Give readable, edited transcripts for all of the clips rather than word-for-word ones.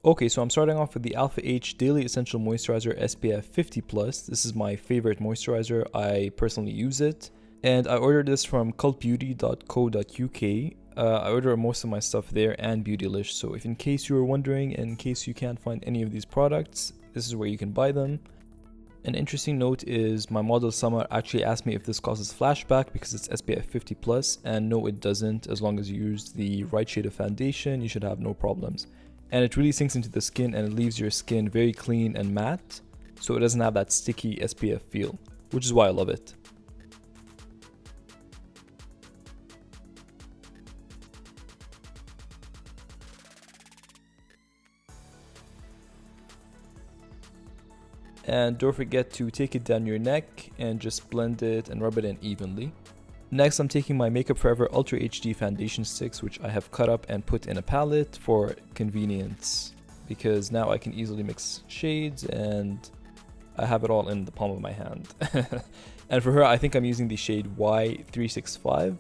Okay, so I'm starting off with the Alpha H Daily Essential Moisturizer SPF 50+. This is my favorite moisturizer. I personally use it. And I ordered this from cultbeauty.co.uk. I order most of my stuff there and Beautylish. So if in case you were wondering, and in case you can't find any of these products, this is where you can buy them. An interesting note is my model Summer actually asked me if this causes flashback because it's SPF 50+, and no, it doesn't. As long as you use the right shade of foundation, you should have no problems. And it really sinks into the skin and it leaves your skin very clean and matte, so it doesn't have that sticky SPF feel, which is why I love it. And don't forget to take it down your neck and just blend it and rub it in evenly. Next, I'm taking my Makeup Forever Ultra HD foundation sticks, which I have cut up and put in a palette for convenience, because now I can easily mix shades and I have it all in the palm of my hand. And for her, I think I'm using the shade Y365,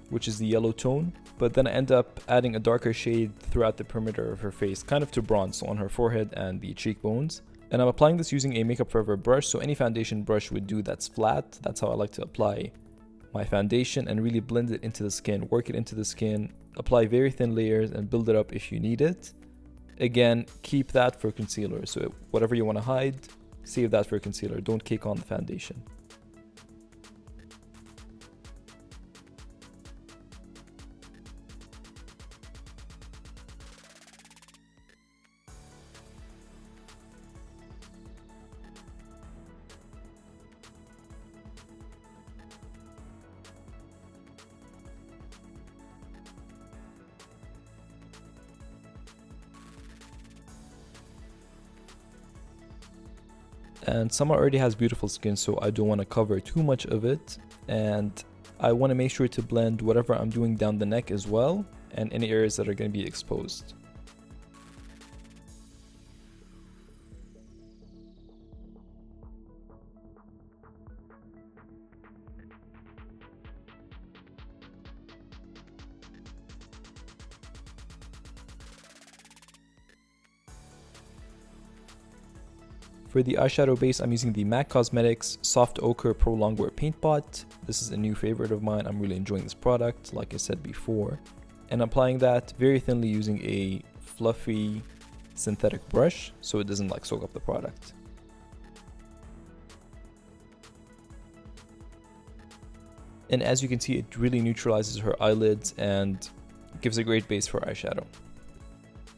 which is the yellow tone, but then I end up adding a darker shade throughout the perimeter of her face, kind of to bronze, so on her forehead and the cheekbones. And I'm applying this using a Makeup Forever brush, so any foundation brush would do that's flat. That's how I like to apply my foundation, and really blend it into the skin, work it into the skin, apply very thin layers and build it up if you need it. Again, keep that for concealer, so whatever you want to hide, save that for concealer, don't cake on the foundation. And Summer already has beautiful skin, so I don't want to cover too much of it, and I want to make sure to blend whatever I'm doing down the neck as well, and any areas that are going to be exposed. For the eyeshadow base, I'm using the MAC Cosmetics Soft Ochre Pro Longwear Paint Pot. This is a new favorite of mine. I'm really enjoying this product, like I said before. And I'm applying that very thinly using a fluffy synthetic brush, so it doesn't like soak up the product. And as you can see, it really neutralizes her eyelids and gives a great base for eyeshadow.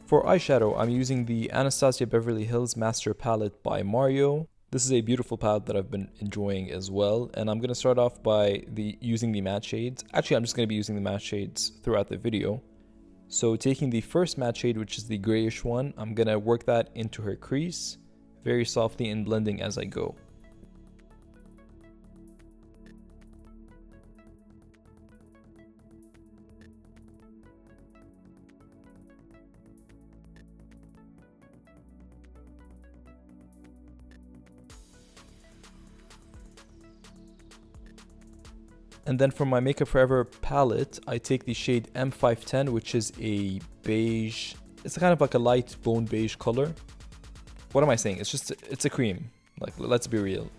For eyeshadow, I'm using the Anastasia Beverly Hills Master Palette by Mario. This is a beautiful palette that I've been enjoying as well, and I'm going to start off by using the matte shades. Actually, I'm just going to be using the matte shades throughout the video. So taking the first matte shade, which is the grayish one, I'm going to work that into her crease very softly and blending as I go. And then for my Makeup Forever palette, I take the shade M510, which is a beige. It's kind of like a light bone beige color. What am I saying? It's a cream. Like, let's be real.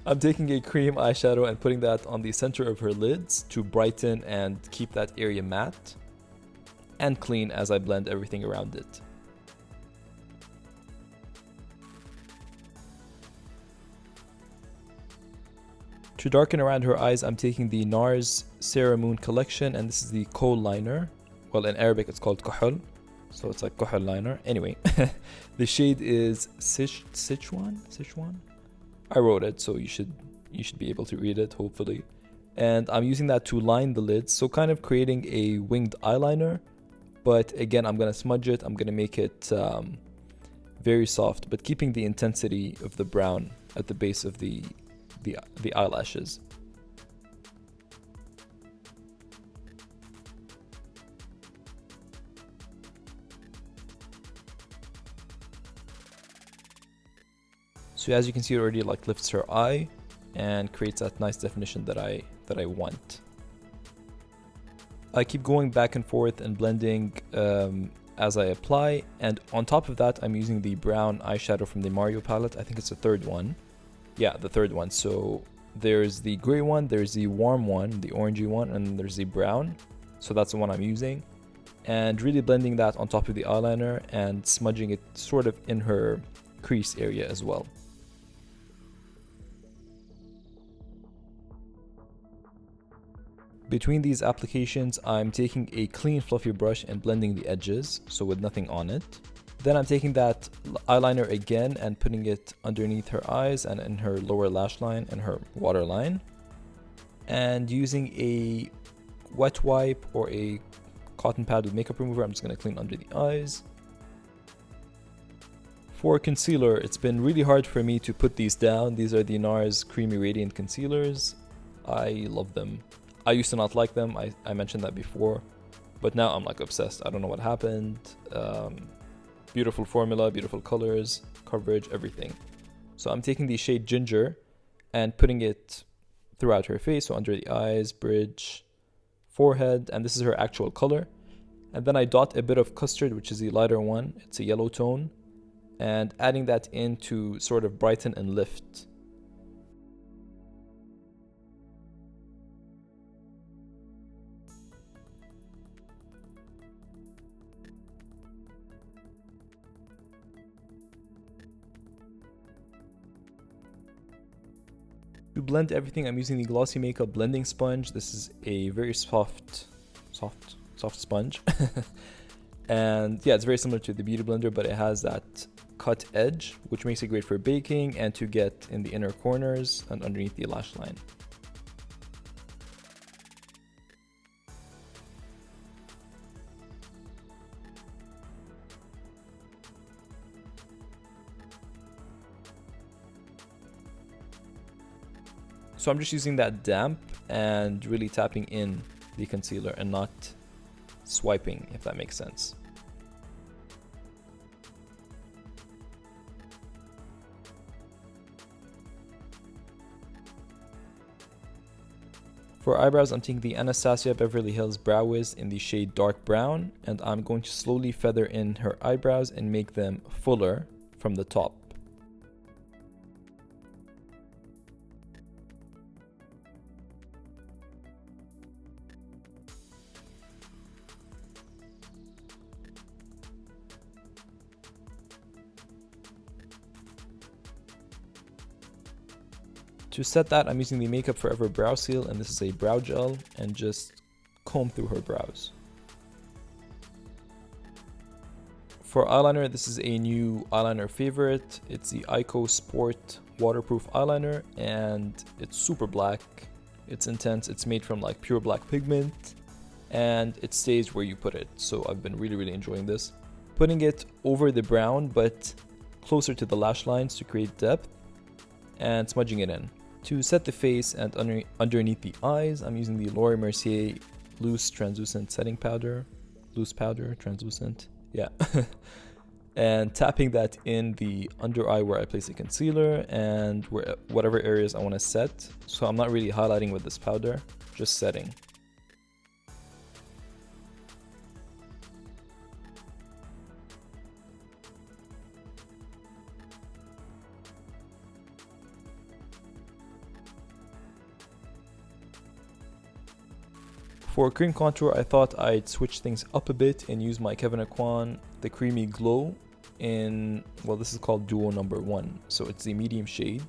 I'm taking a cream eyeshadow and putting that on the center of her lids to brighten and keep that area matte and clean as I blend everything around it. To darken around her eyes, I'm taking the NARS Sarah Moon collection, and this is the kohl liner. Well, in Arabic it's called kuhl, so it's like kuhl liner. Anyway, the shade is Sichuan. I wrote it, so you should be able to read it, hopefully. And I'm using that to line the lids, so kind of creating a winged eyeliner. But again, I'm gonna smudge it. I'm gonna make it very soft, but keeping the intensity of the brown at the base of the eyelashes. So as you can see, it already like lifts her eye and creates that nice definition that I I keep going back and forth and blending as I apply. And on top of that, I'm using the brown eyeshadow from the Mario palette. I think it's the third one. Yeah, the third one. So there's the gray one, there's the warm one, the orangey one, and there's the brown. So that's the one I'm using. And really blending that on top of the eyeliner and smudging it sort of in her crease area as well. Between these applications, I'm taking a clean fluffy brush and blending the edges, so with nothing on it. Then I'm taking that eyeliner again and putting it underneath her eyes and in her lower lash line and her waterline. And using a wet wipe or a cotton pad with makeup remover, I'm just going to clean under the eyes. For concealer, it's been really hard for me to put these down. These are the NARS Creamy Radiant Concealers. I love them. I used to not like them, I mentioned that before, but now I'm like obsessed. I don't know what happened. Beautiful formula, beautiful colors, coverage, everything. So I'm taking the shade Ginger and putting it throughout her face, so under the eyes, bridge, forehead, and this is her actual color. And then I dot a bit of Custard, which is the lighter one. It's a yellow tone, and adding that in to sort of brighten and lift. To blend everything, I'm using the Glossy Makeup blending sponge. This is a very soft sponge. And yeah, it's very similar to the Beauty Blender, but it has that cut edge, which makes it great for baking and to get in the inner corners and underneath the lash line. So I'm just using that damp and really tapping in the concealer and not swiping, if that makes sense. For eyebrows, I'm taking the Anastasia Beverly Hills Brow Wiz in the shade Dark Brown, and I'm going to slowly feather in her eyebrows and make them fuller from the top. To set that, I'm using the Makeup Forever Brow Seal, and this is a brow gel, and just comb through her brows. For eyeliner, this is a new eyeliner favorite. It's the Ico Sport Waterproof Eyeliner, and it's super black. It's intense. It's made from like pure black pigment, and it stays where you put it. So I've been really enjoying this. Putting it over the brown, but closer to the lash lines to create depth, and smudging it in. To set the face and underneath the eyes, I'm using the Laura Mercier Loose Translucent Setting Powder. Loose powder, translucent, yeah. And tapping that in the under eye where I place the concealer and whatever areas I want to set. So I'm not really highlighting with this powder, just setting. For cream contour, I thought I'd switch things up a bit and use my Kevyn Aucoin The Creamy Glow in, well, this is called Duo Number 1. So it's the medium shade,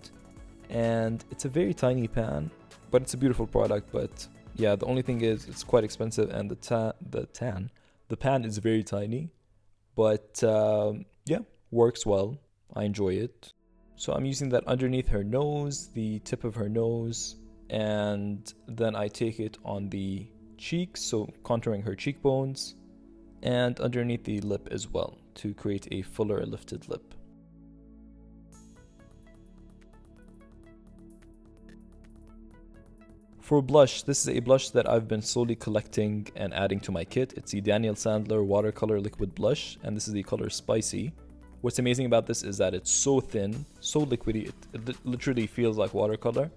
and it's a very tiny pan, but it's a beautiful product. But yeah, the only thing is it's quite expensive, and the pan is very tiny, but yeah, works well. I enjoy it. So I'm using that underneath her nose, the tip of her nose, and then I take it on the cheeks, so contouring her cheekbones, and underneath the lip as well to create a fuller lifted lip. For blush, this is a blush that I've been slowly collecting and adding to my kit. It's the Daniel Sandler Watercolor Liquid Blush, and this is the color Spicy. What's amazing about this is that it's so thin, so liquidy, it literally feels like watercolor.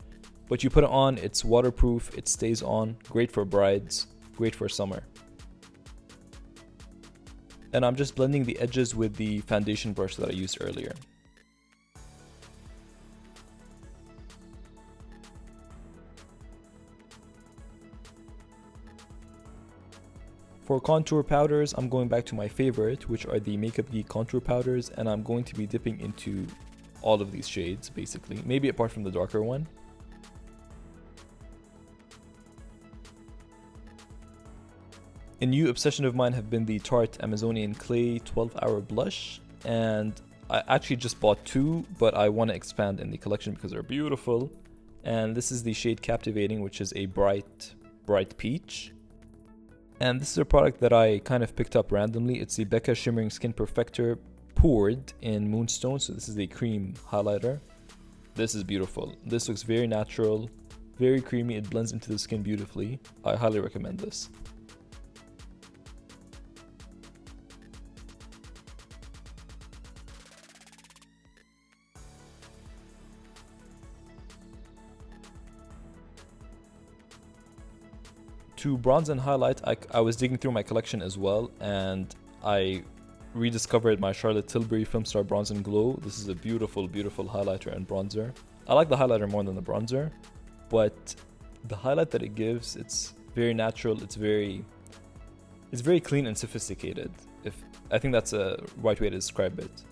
But you put it on, it's waterproof, it stays on, great for brides, great for summer. And I'm just blending the edges with the foundation brush that I used earlier. For contour powders, I'm going back to my favorite, which are the Makeup Geek contour powders, and I'm going to be dipping into all of these shades, basically, maybe apart from the darker one. A new obsession of mine have been the Tarte Amazonian Clay 12-Hour Blush, and I actually just bought two, but I want to expand in the collection because they're beautiful. And this is the shade Captivating, which is a bright peach. And this is a product that I kind of picked up randomly. It's the Becca Shimmering Skin Perfector poured in Moonstone. So this is a cream highlighter. This is beautiful. This looks very natural, very creamy. It blends into the skin beautifully. I highly recommend this. To bronze and highlight, I was digging through my collection as well, and I rediscovered my Charlotte Tilbury Filmstar Bronze and Glow. This is a beautiful, beautiful highlighter and bronzer. I like the highlighter more than the bronzer, but the highlight that it gives, it's very natural, it's very clean and sophisticated. I think that's a right way to describe it.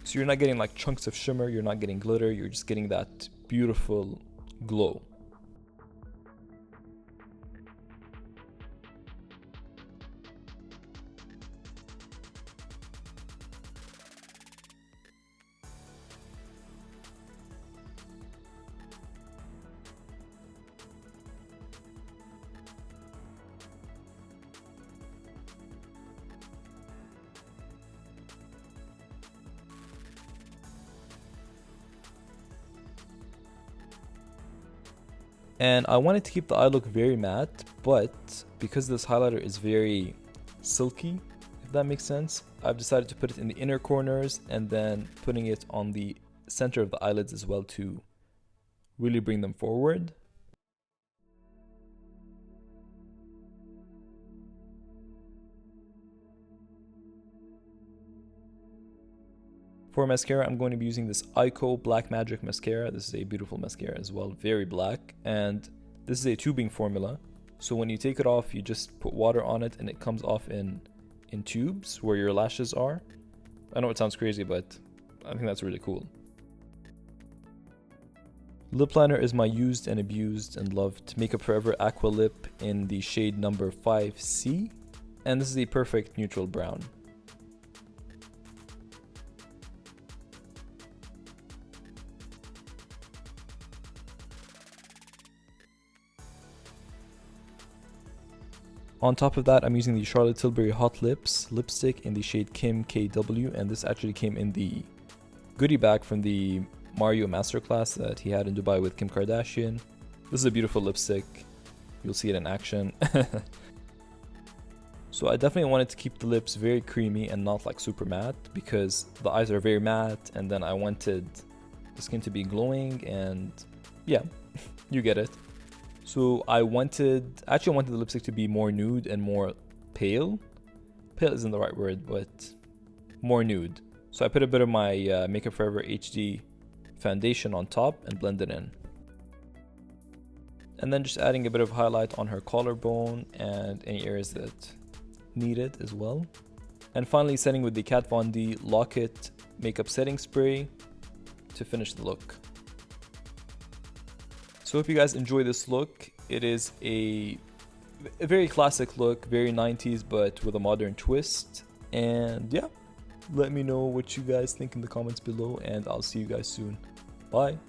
So you're not getting like chunks of shimmer, you're not getting glitter, you're just getting that beautiful glow. And I wanted to keep the eye look very matte, but because this highlighter is very silky, if that makes sense, I've decided to put it in the inner corners and then putting it on the center of the eyelids as well to really bring them forward. For mascara, I'm going to be using this Eyeshadow Black Magic Mascara. This is a beautiful mascara as well, very black. And this is a tubing formula. So when you take it off, you just put water on it and it comes off in tubes where your lashes are. I know it sounds crazy, but I think that's really cool. Lip liner is my used and abused and loved Makeup Forever Aqua Lip in the shade number 5C. And this is a perfect neutral brown. On top of that, I'm using the Charlotte Tilbury Hot Lips lipstick in the shade Kim KW, and this actually came in the goodie bag from the Mario Masterclass that he had in Dubai with Kim Kardashian. This is a beautiful lipstick. You'll see it in action. So I definitely wanted to keep the lips very creamy and not like super matte because the eyes are very matte, and then I wanted the skin to be glowing, and yeah, you get it. So I wanted the lipstick to be more nude and more pale. Pale isn't the right word, but more nude. So I put a bit of my Makeup Forever HD foundation on top and blend it in. And then just adding a bit of highlight on her collarbone and any areas that need it as well. And finally setting with the Kat Von D Lock-It Makeup Setting Spray to finish the look. So hope you guys enjoy this look. It is a very classic look, very 90s, but with a modern twist. And yeah, let me know what you guys think in the comments below, and I'll see you guys soon. Bye.